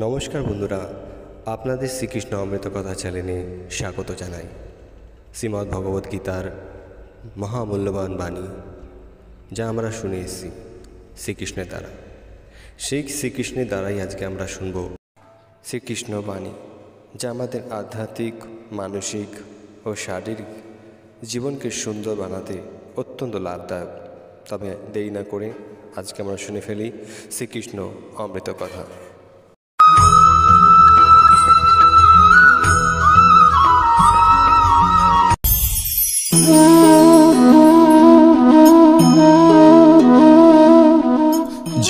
নমস্কার বন্ধুরা, আপনাদের শ্রীকৃষ্ণ অমৃত কথা চ্যানেলে স্বাগত জানাই। শ্রীমদ্ ভগবদ্গীতার মহামূল্যবান বাণী যা আমরা শুনে এসেছি শ্রীকৃষ্ণের দ্বারা, সেই শ্রীকৃষ্ণের দ্বারাই আজকে আমরা শুনব শ্রীকৃষ্ণ বাণী, যা আমাদের আধ্যাত্মিক, মানসিক ও শারীরিক জীবনকে সুন্দর বানাতে অত্যন্ত লাভদায়ক। তবে দেরি না করে আজকে আমরা শুনে ফেলি শ্রীকৃষ্ণ অমৃত কথা।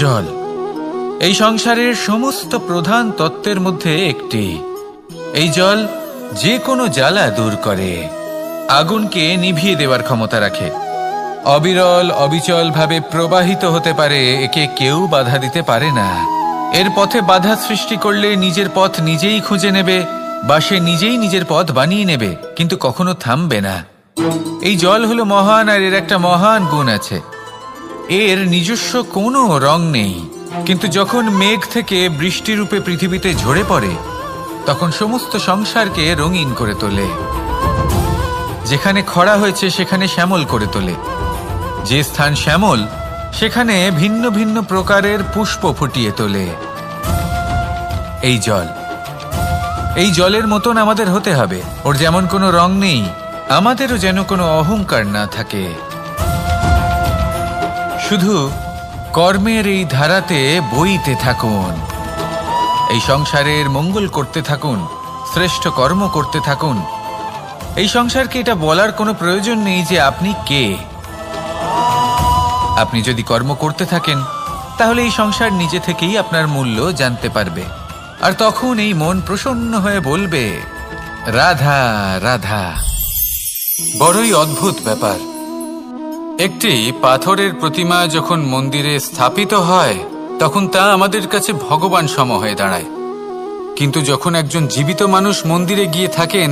জল এই সংসারের সমস্ত প্রধান তত্ত্বের মধ্যে একটি। এই জল যে কোনো জ্বালা দূর করে, আগুনকে নিভিয়ে দেওয়ার ক্ষমতা রাখে, অবিরল অবিচল ভাবে প্রবাহিত হতে পারে, একে কেউ বাধা দিতে পারে না। এর পথে বাধা সৃষ্টি করলে নিজের পথ নিজেই খুঁজে নেবে বা সে নিজেই নিজের পথ বানিয়ে নেবে, কিন্তু কখনো থামবে না। এই জল হলো মহান, আর এর একটা মহান গুণ আছে, এর নিজস্ব কোনো রং নেই, কিন্তু যখন মেঘ থেকে বৃষ্টিরূপে পৃথিবীতে ঝরে পড়ে তখন সমস্ত সংসারকে রঙিন করে তোলে। যেখানে খরা হয়েছে সেখানে শ্যামল করে তোলে, যে স্থান শ্যামল সেখানে ভিন্ন ভিন্ন প্রকারের পুষ্প ফুটিয়ে তোলে। এই জলের মতন আমাদের হতে হবে। ওর যেমন কোনো রং নেই, আমাদেরও যেন কোনো অহংকার না থাকে। শুধু কর্মের এই ধারাতে বইতে থাকুন, এই সংসারের মঙ্গল করতে থাকুন, শ্রেষ্ঠ কর্ম করতে থাকুন। এই সংসারকে এটা বলার কোনো প্রয়োজন নেই যে আপনি কে। আপনি যদি কর্ম করতে থাকেন তাহলে এই সংসার নিজে থেকেই আপনার মূল্য জানতে পারবে, আর তখন এই মন প্রসন্ন হয়ে বলবে, রাধা রাধা। বড়ই অদ্ভুত ব্যাপার। একটি পাথরের প্রতিমা যখন মন্দিরে স্থাপিত হয় তখন তা আমাদের কাছে ভগবান সম হয়ে দাঁড়ায়, কিন্তু যখন একজন জীবিত মানুষ মন্দিরে গিয়ে থাকেন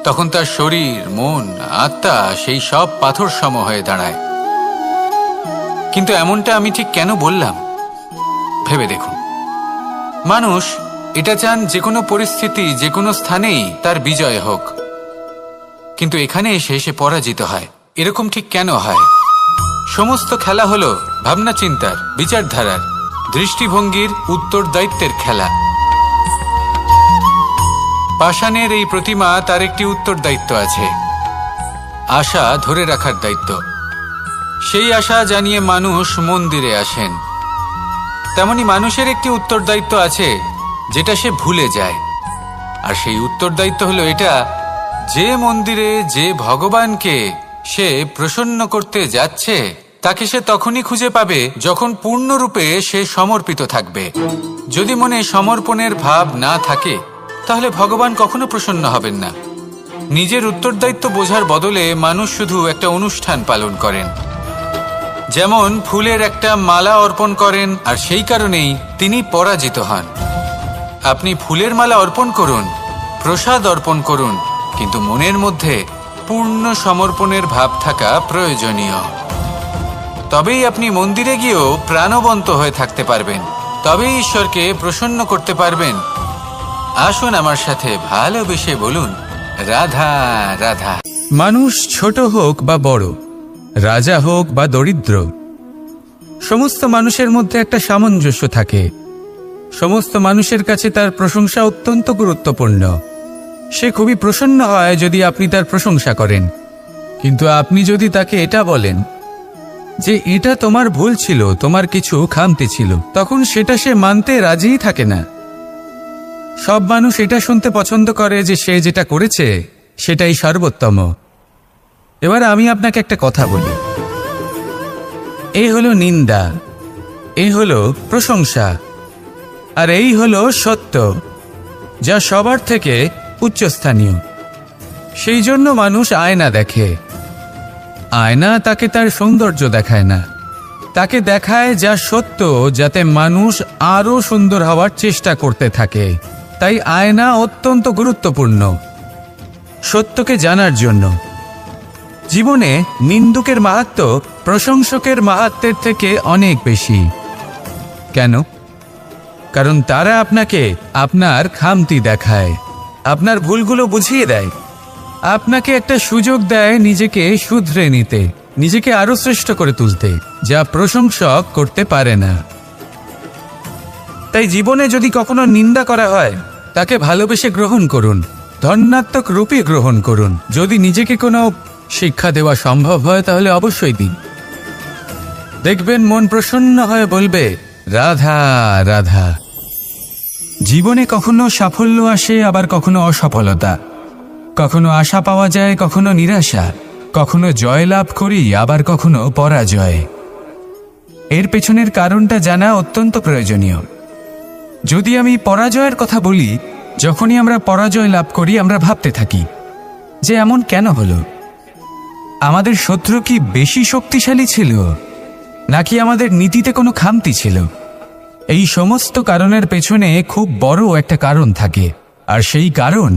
তখন তার শরীর, মন, আত্মা সেই সব পাথর সম হয়ে দাঁড়ায়। কিন্তু এমনটা আমি ঠিক কেন বললাম ভেবে দেখুন। মানুষ এটা চান যে কোনো পরিস্থিতি, যে কোনো স্থানেই তার বিজয় হোক, কিন্তু এখানে এসে সে পরাজিত হয়। এরকম ঠিক কেন হয়? সমস্ত খেলা হলো ভাবনা চিন্তার, বিচারধারার, দৃষ্টিভঙ্গির, উত্তরদায়িত্বের খেলা। পাষাণের এই প্রতিমা, তার একটি উত্তরদায়িত্ব আছে, আশা ধরে রাখার দায়িত্ব। সেই আশা জানিয়ে মানুষ মন্দিরে আসেন। তেমনি মানুষের একটি উত্তরদায়িত্ব আছে যেটা সে ভুলে যায়, আর সেই উত্তরদায়িত্ব হলো এটা, যে মন্দিরে যে ভগবানকে সে প্রসন্ন করতে যাচ্ছে তাকে সে তখনই খুঁজে পাবে যখন পূর্ণরূপে সে সমর্পিত থাকবে। যদি মনে সমর্পণের ভাব না থাকে তাহলে ভগবান কখনো প্রসন্ন হবেন না। নিজের উত্তরদায়িত্ব বোঝার বদলে মানুষ শুধু একটা অনুষ্ঠান পালন করেন, যেমন ফুলের একটা মালা অর্পণ করেন, আর সেই কারণেই তিনি পরাজিত হন। আপনি ফুলের মালা অর্পণ করুন, প্রসাদ অর্পণ করুন, কিন্তু মনের মধ্যে পূর্ণ সমর্পণের ভাব থাকা প্রয়োজনীয়। তবেই আপনি মন্দিরে গিয়েও প্রাণবন্ত হয়ে থাকতে পারবেন, তবেই ঈশ্বরকে প্রসন্ন করতে পারবেন। আসুন আমার সাথে ভালোবেসে বলুন, রাধা রাধা। মানুষ ছোট হোক বা বড়, রাজা হোক বা দরিদ্র, সমস্ত মানুষের মধ্যে একটা সামঞ্জস্য থাকে। সমস্ত মানুষের কাছে তার প্রশংসা অত্যন্ত গুরুত্বপূর্ণ। সে খুবই প্রসন্ন হয় যদি আপনি তার প্রশংসা করেন, কিন্তু আপনি যদি তাকে এটা বলেন যে এটা তোমার ভুল ছিল, তোমার কিছু খামতি ছিল, তখন সেটা সে মানতে রাজিই থাকে না। সব মানুষ এটা শুনতে পছন্দ করে যে সে যেটা করেছে সেটাই সর্বোত্তম। এবার আমি আপনাকে একটা কথা বলি, এই হলো নিন্দা, এই হলো প্রশংসা, আর এই হলো সত্য, যা সবার থেকে উচ্চস্থানীয়। সেই জন্য মানুষ আয়না দেখে। আয়না তাকে তার সৌন্দর্য দেখায় না, তাকে দেখায় যা সত্য, যাতে মানুষ আরো সুন্দর হওয়ার চেষ্টা করতে থাকে। তাই আয়না অত্যন্ত গুরুত্বপূর্ণ সত্যকে জানার জন্য। জীবনে নিন্দুকের মাহাত্ম্য প্রশংসকের মাহাত্ম্যের থেকে অনেক বেশি। কেন? কারণ তারা আপনাকে আপনার খামতি দেখায়, আপনার ভুলগুলো বুঝিয়ে দেয়, আপনাকে একটা সুযোগ দেয় নিজেকে শুধরে নিতে, নিজেকে আরো শ্রেষ্ঠ করে তুলতে, যা প্রশংসক করতে পারে না। তাই জীবনে যদি কখনো নিন্দা করা হয়, তাকে ভালোবেসে গ্রহণ করুন, ধন্যাত্মক রূপে গ্রহণ করুন। যদি নিজেকে কোনো শিক্ষা দেওয়া সম্ভব হয় তাহলে অবশ্যই দিন। দেখবেন মন প্রসন্ন হয়ে বলবে, রাধা রাধা। জীবনে কখনো সাফল্য আসে, আবার কখনো অসফলতা, কখনো আশা পাওয়া যায়, কখনো নিরাশা, কখনো জয়লাভ করি, আবার কখনো পরাজয়। এর পেছনের কারণটা জানা অত্যন্ত প্রয়োজনীয়। যদি আমি পরাজয়ের কথা বলি, যখনই আমরা পরাজয় লাভ করি আমরা ভাবতে থাকি যে এমন কেন হলো? আমাদের শত্রু কি বেশি শক্তিশালী ছিল, নাকি আমাদের নীতিতে কোনো খামতি ছিল? এই সমস্ত কারণের পেছনে খুব বড় একটা কারণ থাকে, আর সেই কারণ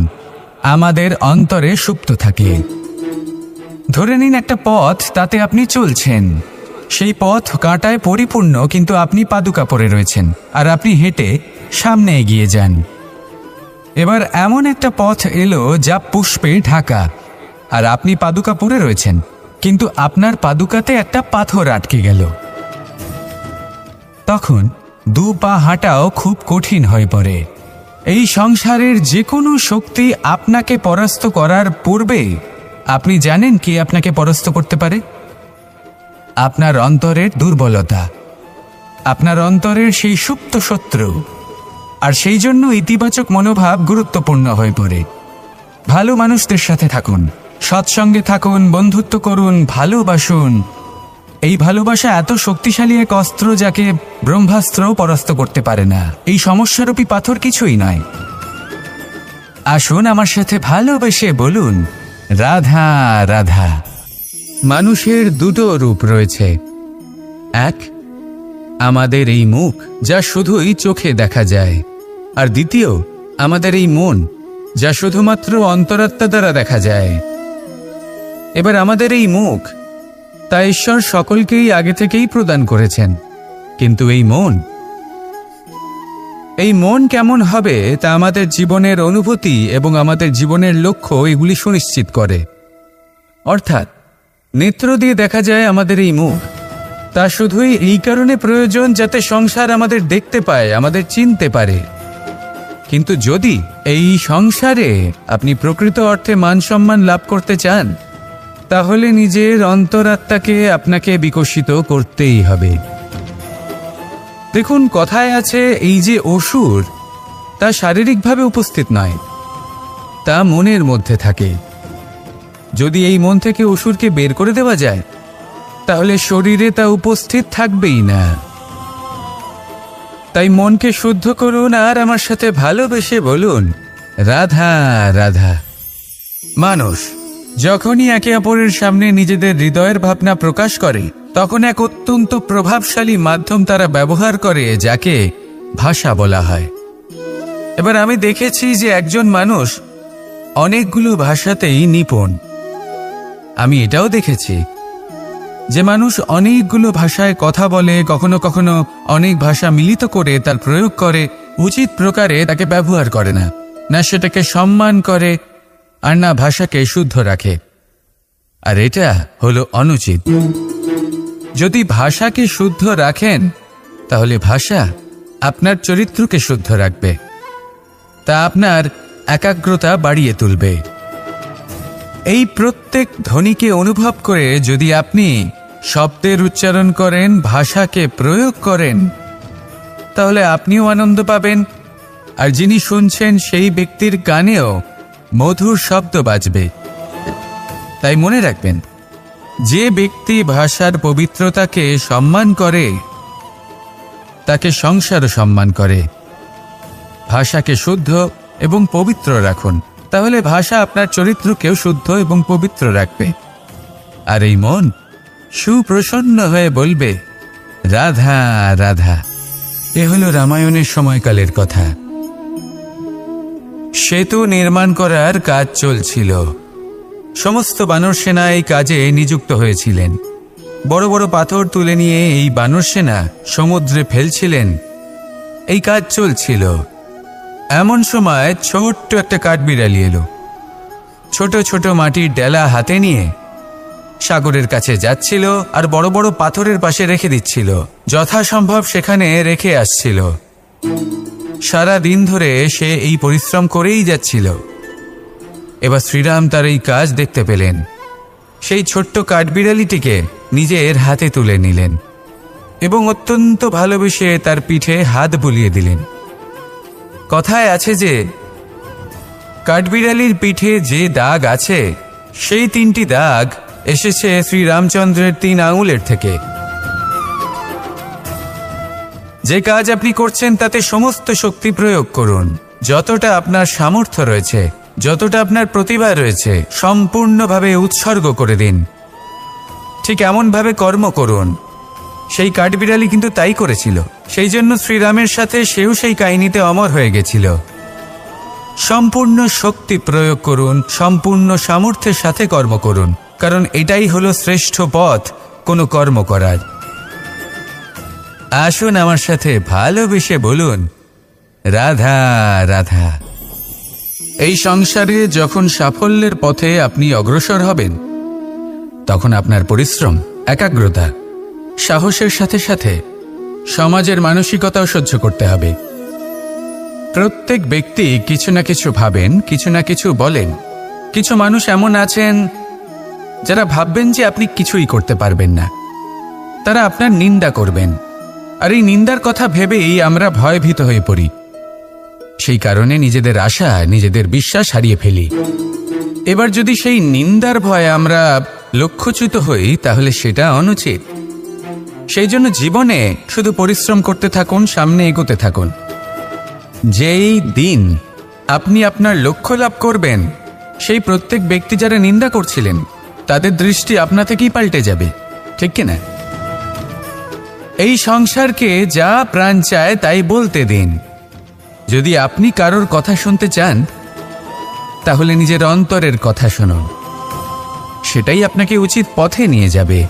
আমাদের অন্তরে সুপ্ত থাকে। ধরে নিন একটা পথ, তাতে আপনি চলছেন, সেই পথ কাঁটায় পরিপূর্ণ, কিন্তু আপনি পাদুকা পরে রয়েছেন আর আপনি হেঁটে সামনে এগিয়ে যান। এবার এমন একটা পথ এলো যা পুষ্পে ঢাকা, আর আপনি পাদুকা পরে রয়েছেন, কিন্তু আপনার পাদুকাতে একটা পাথর আটকে গেল। তখন দু পা হাঁটাও খুব কঠিন হয়ে পড়ে। এই সংসারের যে কোনো শক্তি আপনাকে পরাস্ত করার পূর্বে আপনি জানেন কি আপনাকে পরাস্ত করতে পারে? আপনার অন্তরের দুর্বলতা, আপনার অন্তরের সেই সুপ্ত শত্রু। আর সেই জন্য ইতিবাচক মনোভাব গুরুত্বপূর্ণ হয়ে পড়ে। ভালো মানুষদের সাথে থাকুন, সৎসঙ্গে থাকুন, বন্ধুত্ব করুন, ভালোবাসুন। এই ভালোবাসা এত শক্তিশালী এক অস্ত্র যাকে ব্রহ্মাস্ত্রও পরাস্ত করতে পারে না। এই সমস্যারূপী পাথর কিছুই নয়। আসুন আমার সাথে ভালোবেসে বলুন, রাধা রাধা। মানুষের দুটো রূপ রয়েছে। এক, আমাদের এই মুখ, যা শুধুই চোখে দেখা যায়, আর দ্বিতীয় আমাদের এই মন, যা শুধুমাত্র অন্তরাত্মা দ্বারা দেখা যায়। এবার আমাদের এই মুখ, তা ঈশ্বর সকলকেই আগে থেকেই প্রদান করেছেন, কিন্তু এই মন কেমন হবে তা আমাদের জীবনের অনুভূতি এবং আমাদের জীবনের লক্ষ্য এগুলি সুনিশ্চিত করে। অর্থাৎ নেত্র দিয়ে দেখা যায় আমাদের এই মুখ, তা শুধুই এই কারণে প্রয়োজন যাতে সংসার আমাদের দেখতে পায়, আমাদের চিনতে পারে। কিন্তু যদি এই সংসারে আপনি প্রকৃত অর্থে মান সম্মান লাভ করতে চান, তাহলে নিজের অন্তরাত্মাকে আপনাকে বিকশিত করতেই হবে। দেখুন, কথায় আছে এই যে অসুর, তা শারীরিকভাবে উপস্থিত নয়, তা মনের মধ্যে থাকে। যদি এই মন থেকে অসুরকে বের করে দেওয়া যায়, তাহলে শরীরে তা উপস্থিত থাকবেই না। তাই মনকে শুদ্ধ করুন আর আমার সাথে ভালোবেসে বলুন, রাধা রাধা। মানুষ যখনই একে অপরের সামনে নিজেদের হৃদয়ের ভাবনা প্রকাশ করে, তখন এক অত্যন্ত প্রভাবশালী মাধ্যম তারা ব্যবহার করে, যাকে ভাষা বলা হয়। এবার আমি দেখেছি যে একজন মানুষ অনেকগুলো ভাষাতেই নিপুণ। আমি এটাও দেখেছি যে মানুষ অনেকগুলো ভাষায় কথা বলে, কখনো কখনো অনেক ভাষা মিলিত করে তার প্রয়োগ করে, উচিত প্রকারে তাকে ব্যবহার করে না, না সেটাকে সম্মান করে, আর না ভাষাকে শুদ্ধ রাখে। আর এটা হলো অনুচিত। যদি ভাষাকে শুদ্ধ রাখেন, তাহলে ভাষা আপনার চরিত্রকে শুদ্ধ রাখবে, তা আপনার একাগ্রতা বাড়িয়ে তুলবে। এই প্রত্যেক ধ্বনিকে অনুভব করে যদি আপনি শব্দের উচ্চারণ করেন, ভাষাকে প্রয়োগ করেন, তাহলে আপনিও আনন্দ পাবেন, আর যিনি শুনছেন সেই ব্যক্তির কানেও মধুর শব্দ বাজবে। তাই মনে রাখবেন, যে ব্যক্তি ভাষার পবিত্রতাকে সম্মান করে, তাকে সংসারও সম্মান করে। ভাষাকে শুদ্ধ এবং পবিত্র রাখুন, তাহলে ভাষা আপনার চরিত্রকেও শুদ্ধ এবং পবিত্র রাখবে। আর এই মন সুপ্রসন্ন হয়ে বলবে, রাধা রাধা। এ হলো রামায়ণের সময়কালের কথা। সেতু নির্মাণ করার কাজ চলছিল। সমস্ত বানর সেনা এই কাজে নিযুক্ত হয়েছিলেন। বড় বড় পাথর তুলে নিয়ে এই বানর সেনা সমুদ্রে ফেলছিলেন এই কাজ চলছিল। এমন সময় ছোট্ট একটা কাঠবিড়ালি এলো। ছোট ছোট মাটির ডেলা হাতে নিয়ে সাগরের কাছে যাচ্ছিল আর বড় বড় পাথরের পাশে রেখে দিচ্ছিল, যথাসম্ভব সেখানে রেখে আসছিল। সারা দিন ধরে সে এই পরিশ্রম করেই যাচ্ছিল। এবার শ্রীরাম তার এই কাজ দেখতে পেলেন। সেই ছোট্ট কাঠবিড়ালিটিকে নিজের হাতে তুলে নিলেন এবং অত্যন্ত ভালোবেসে তার পিঠে হাত বুলিয়ে দিলেন। কথায় আছে যে কাঠবিড়ালির পিঠে যে দাগ আছে সেই 3টি দাগ এসেছে শ্রীরামচন্দ্রের 3 আঙুলের থেকে। যে কাজ আপনি করছেন তাতে সমস্ত শক্তি প্রয়োগ করুন, যতটা আপনার সামর্থ্য রয়েছে, যতটা আপনার প্রতিভা রয়েছে, সম্পূর্ণভাবে উৎসর্গ করে দিন। ঠিক এমনভাবে কর্ম করুন। সেই কাঠবিড়ালি কিন্তু তাই করেছিল। সেই জন্য শ্রীরামের সাথে সেও সেই কাহিনীতে অমর হয়ে গেছিল। সম্পূর্ণ শক্তি প্রয়োগ করুন, সম্পূর্ণ সামর্থ্যের সাথে কর্ম করুন, কারণ এটাই হলো শ্রেষ্ঠ পথ কোনো কর্ম করার। আসুন আমার সাথে ভালোবেসে বলুন, রাধা রাধা। এই সংসারে যখন সাফল্যের পথে আপনি অগ্রসর হবেন, তখন আপনার পরিশ্রম, একাগ্রতা, সাহসের সাথে সাথে সমাজের মানসিকতাও সহ্য করতে হবে। প্রত্যেক ব্যক্তি কিছু না কিছু ভাবেন, কিছু না কিছু বলেন। কিছু মানুষ এমন আছেন যারা ভাববেন যে আপনি কিছুই করতে পারবেন না। তারা আপনার নিন্দা করবেন, আর এই নিন্দার কথা ভেবেই আমরা ভয়ভীত হয়ে পড়ি। সেই কারণে নিজেদের আশা, নিজেদের বিশ্বাস হারিয়ে ফেলি। এবার যদি সেই নিন্দার ভয়ে আমরা লক্ষ্যচ্যুত হই, তাহলে সেটা অনুচিত। সেই জন্য জীবনে শুধু পরিশ্রম করতে থাকুন, সামনে এগোতে থাকুন। যেই দিন আপনি আপনার লক্ষ্য লাভ করবেন, সেই প্রত্যেক ব্যক্তি যারা নিন্দা করছিলেন তাদের দৃষ্টি আপনা থেকেই পাল্টে যাবে, ঠিক কিনা? এই সংসারকে যা প্রাণ চায় তাই বলতে দিন। যদি আপনি কারোর কথা শুনতে চান, তাহলে নিজের অন্তরের কথা শুনুন। সেটাই আপনাকে উচিত পথে নিয়ে যাবে।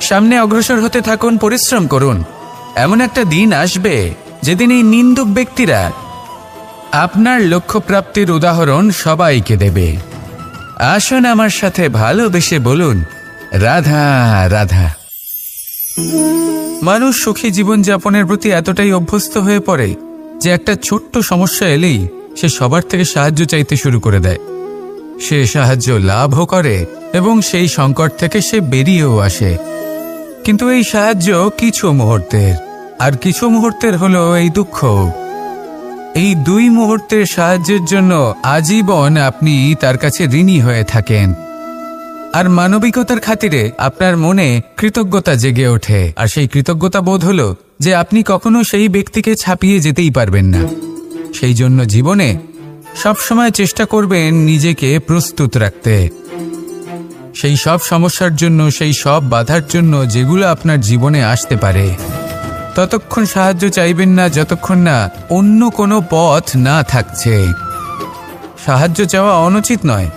সামনে অগ্রসর হতে থাকুন, পরিশ্রম করুন। এমন একটা দিন আসবে যেদিন এই নিন্দুক ব্যক্তিরা আপনার লক্ষ্যপ্রাপ্তির উদাহরণ সবাইকে দেবে। আসুন আমার সাথে ভালোবেসে বলুন, রাধা রাধা। মানুষ সুখী জীবনযাপনের প্রতি এতটাই অভ্যস্ত হয়ে পড়ে যে একটা ছোট্ট সমস্যা এলেই সে সবার থেকে সাহায্য চাইতে শুরু করে দেয়। সে সাহায্য লাভও করে এবং সেই সংকট থেকে সে বেরিয়েও আসে। কিন্তু এই সাহায্য কিছু মুহূর্তের, আর কিছু মুহূর্তের হলো এই দুঃখ। এই 2 মুহূর্তের সাহায্যের জন্য আজীবন আপনি তার কাছে ঋণী হয়ে থাকেন। আর মানবিকতার খাতিরে আপনার মনে কৃতজ্ঞতা জেগে ওঠে। আর সেই কৃতজ্ঞতা বোধ হলো যে আপনি কখনো সেই ব্যক্তিকে ছাপিয়ে যেতেই পারবেন না। সেই জন্য জীবনে সবসময় চেষ্টা করবেন নিজেকে প্রস্তুত রাখতে, সেই সব সমস্যার জন্য, সেই সব বাধার জন্য যেগুলো আপনার জীবনে আসতে পারে। ততক্ষণ সাহায্য চাইবেন না যতক্ষণ না অন্য কোনো পথ না থাকছে। সাহায্য চাওয়া অনুচিত নয়,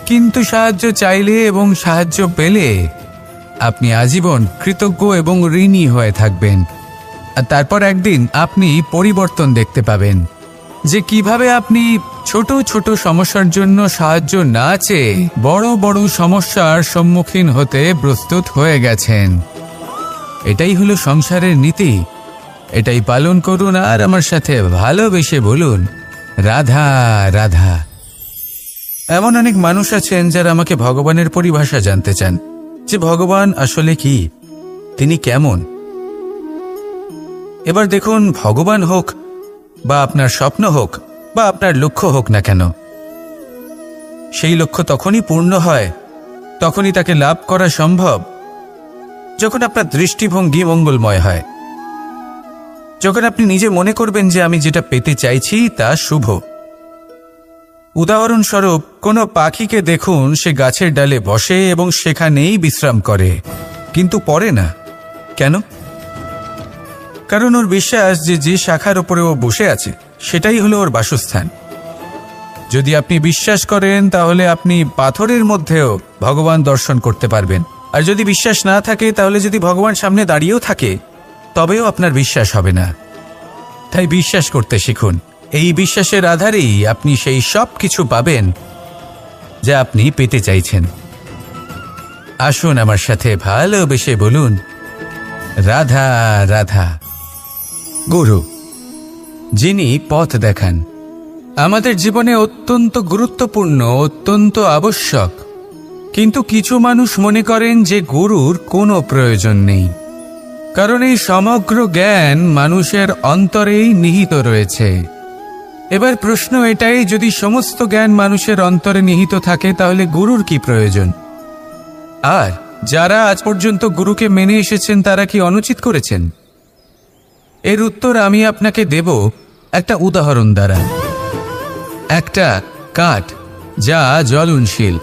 কিন্তু সাহায্য চাইলে এবং সাহায্য পেলে আপনি আজীবন কৃতজ্ঞ এবং ঋণী হয়ে থাকবেন। আর তারপর একদিন আপনি পরিবর্তন দেখতে পাবেন যে কিভাবে আপনি ছোট ছোট সমস্যার জন্য সাহায্য না চেয়ে বড় বড় সমস্যার সম্মুখীন হতে প্রস্তুত হয়ে গেছেন। এটাই হলো সংসারের নীতি। এটাই পালন করুন আর আমার সাথে ভালোবেসে বলুন, রাধা রাধা। এমন অনেক মানুষ আছেন যারা আমাকে ভগবানের পরিভাষা জানতে চান, যে ভগবান আসলে কি, তিনি কেমন। এবার দেখুন, ভগবান হোক বা আপনার স্বপ্ন হোক বা আপনার লক্ষ্য হোক না কেন, সেই লক্ষ্য তখনই পূর্ণ হয়, তখনই তাকে লাভ করা সম্ভব যখন আপনার দৃষ্টিভঙ্গি মঙ্গলময় হয়। যখন আপনি নিজে মনে করবেন যে আমি যেটা পেতে চাইছি তা শুভ। উদাহরণস্বরূপ, কোনো পাখিকে দেখুন, সে গাছের ডালে বসে এবং সেখানেই বিশ্রাম করে, কিন্তু পড়ে না। কেন? কারণ ওর বিশ্বাস যে যে শাখার উপরে ও বসে আছে সেটাই হলো ওর বাসস্থান। যদি আপনি বিশ্বাস করেন তাহলে আপনি পাথরের মধ্যেও ভগবান দর্শন করতে পারবেন। আর যদি বিশ্বাস না থাকে, তাহলে যদি ভগবান সামনে দাঁড়িয়েও থাকে তবেও আপনার বিশ্বাস হবে না। তাই বিশ্বাস করতে শিখুন। এই বিশ্বাসের আধারেই আপনি সেই সব কিছু পাবেন যা আপনি পেতে চাইছেন। আসুন আমার সাথে ভালোবেসে বলুন, রাধা রাধা। গুরু, যিনি পথ দেখান, আমাদের জীবনে অত্যন্ত গুরুত্বপূর্ণ, অত্যন্ত আবশ্যক। কিন্তু কিছু মানুষ মনে করেন যে গুরুর কোনো প্রয়োজন নেই, কারণ এই সমগ্র জ্ঞান মানুষের অন্তরেই নিহিত রয়েছে। এবার প্রশ্ন এটাই, যদি সমস্ত জ্ঞান মানুষের অন্তরে নিহিত থাকে তাহলে গুরুর কি প্রয়োজন? আর যারা আজ পর্যন্ত গুরুকে মেনে এসেছেন তারা কি অনুচিত করেছেন? এর উত্তর আমি আপনাকে দেব একটা উদাহরণ দ্বারা। একটা কাঠ যা জ্বলনশীল,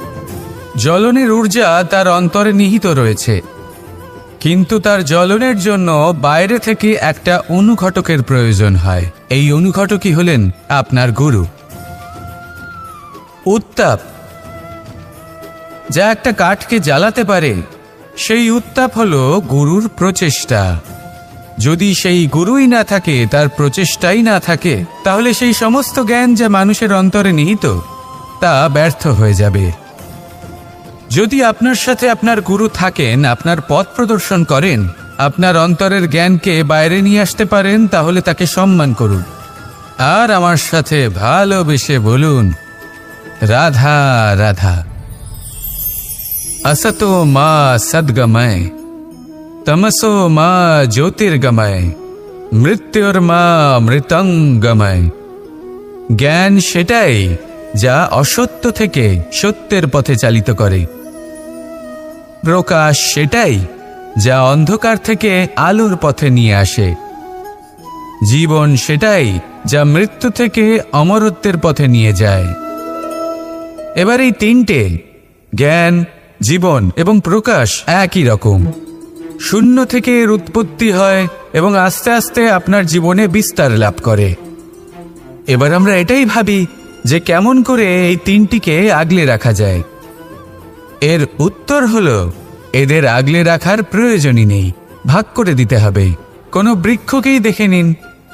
জ্বলনের ঊর্জা তার অন্তরে নিহিত রয়েছে, কিন্তু তার জ্বলনের জন্য বাইরে থেকে একটা অনুঘটকের প্রয়োজন হয়। এই অনুঘটকই হলেন আপনার গুরু। উত্তাপ যা একটা কাঠকে জ্বালাতে পারে, সেই উত্তাপ হলো গুরুর প্রচেষ্টা। যদি সেই গুরুই না থাকে, তার প্রচেষ্টাই না থাকে, তাহলে সেই সমস্ত জ্ঞান যা মানুষের অন্তরে নিহিত তা ব্যর্থ হয়ে যাবে। যদি আপনার সাথে আপনার গুরু থাকেন, আপনার পথ প্রদর্শন করেন, আপনার অন্তরের জ্ঞানকে বাইরে নিয়ে আসতে পারেন, তাহলে তাকে সম্মান করুন। আর আমার সাথে ভালোবেসে বলুন, রাধা রাধা। असतो मा सद्गमय, तमसो मा ज्योतिर्गमय, मृत्युर्मा मृतंगमय। জ্ঞান সেটাই যা অসত্য থেকে সত্যের পথে চালিত করে। প্রকাশ সেটাই যা অন্ধকার থেকে আলোর পথে নিয়ে আসে। জীবন সেটাই যা মৃত্যু থেকে অমরত্বের পথে নিয়ে যায়। এবার এই তিনটে, জ্ঞান, জীবন এবং প্রকাশ, একই রকম। শূন্য থেকে এর উৎপত্তি হয় এবং আস্তে আস্তে আপনার জীবনে বিস্তার লাভ করে। এবার আমরা এটাই ভাবি যে কেমন করে এই তিনটিকে আগলে রাখা যায়। এর উত্তর হলো, এদের আগলে রাখার প্রয়োজনই নেই, ভাগ করে দিতে হবে। কোনো বৃক্ষকেই দেখে নিন,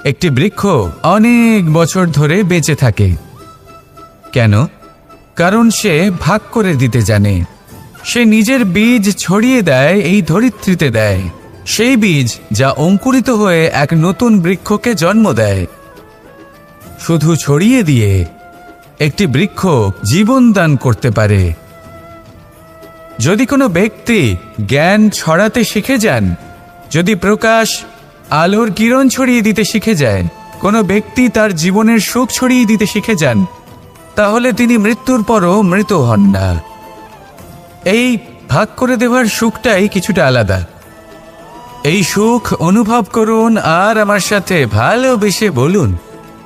একটি বৃক্ষ অনেক বছর ধরে বেঁচে থাকে। কেন? কারণ সে ভাগ করে দিতে জানে। সে নিজের বীজ ছড়িয়ে দেয়, এই ধরিত্রীতে দেয়, সেই বীজ যা অঙ্কুরিত হয়ে এক নতুন বৃক্ষকে জন্ম দেয়। শুধু ছড়িয়ে দিয়ে একটি বৃক্ষ জীবন দান করতে পারে। যদি কোনো ব্যক্তি জ্ঞান ছড়াতে শিখে যান, যদি প্রকাশ, আলোর কিরণ ছড়িয়ে দিতে শিখে যায়, কোনো ব্যক্তি তার জীবনের সুখ ছড়িয়ে দিতে শিখে যান, তাহলে তিনি মৃত্যুর পরও মৃত হন না। এই ভাগ করে দেওয়ার সুখটাই কিছুটা আলাদা। এই সুখ অনুভব করুন আর আমার সাথে ভালোবেসে বলুন,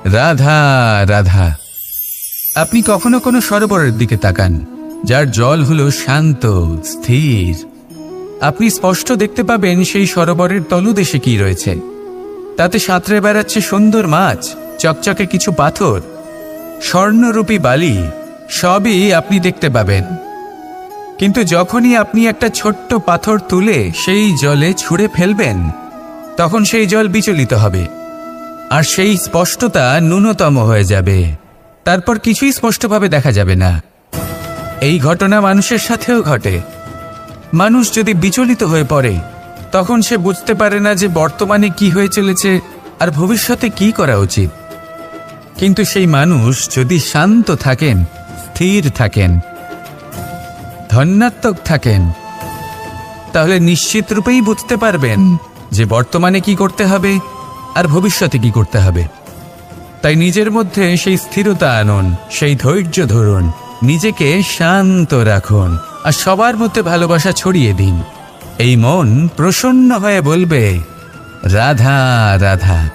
রাধা রাধা। আপনি কখনো কোনো সরোবরের দিকে তাকান, যার জল হলো শান্ত, স্থির। আপনি স্পষ্ট দেখতে পাবেন সেই সরোবরের তলদেশে কি রয়েছে। তাতে সাঁতরে বেড়াচ্ছে সুন্দর মাছ, চকচকে কিছু পাথর, স্বর্ণরূপী বালি, সবই আপনি দেখতে পাবেন। কিন্তু যখনই আপনি একটা ছোট্ট পাথর তুলে সেই জলে ছুঁড়ে ফেলবেন, তখন সেই জল বিচলিত হবে আর সেই স্পষ্টতা ন্যূনতম হয়ে যাবে। তারপর কিছুই স্পষ্টভাবে দেখা যাবে না। এই ঘটনা মানুষের সাথেও ঘটে। মানুষ যদি বিচলিত হয়ে পড়ে, তখন সে বুঝতে পারে না যে বর্তমানে কি হয়ে চলেছে আর ভবিষ্যতে কি করা উচিত। কিন্তু সেই মানুষ যদি শান্ত থাকেন, স্থির থাকেন, ধন্যাত্মক থাকেন, তাহলে নিশ্চিত রূপেই বুঝতে পারবেন যে বর্তমানে কি করতে হবে আর ভবিষ্যতে কি করতে হবে। তাই নিজের মধ্যে সেই স্থিরতা আনুন, সেই ধৈর্য ধরুন, নিজেকে শান্ত রাখুন আর সবার মধ্যে ভালোবাসা ছড়িয়ে দিন। এই মন প্রসন্ন হয়ে বলবে, রাধা রাধা।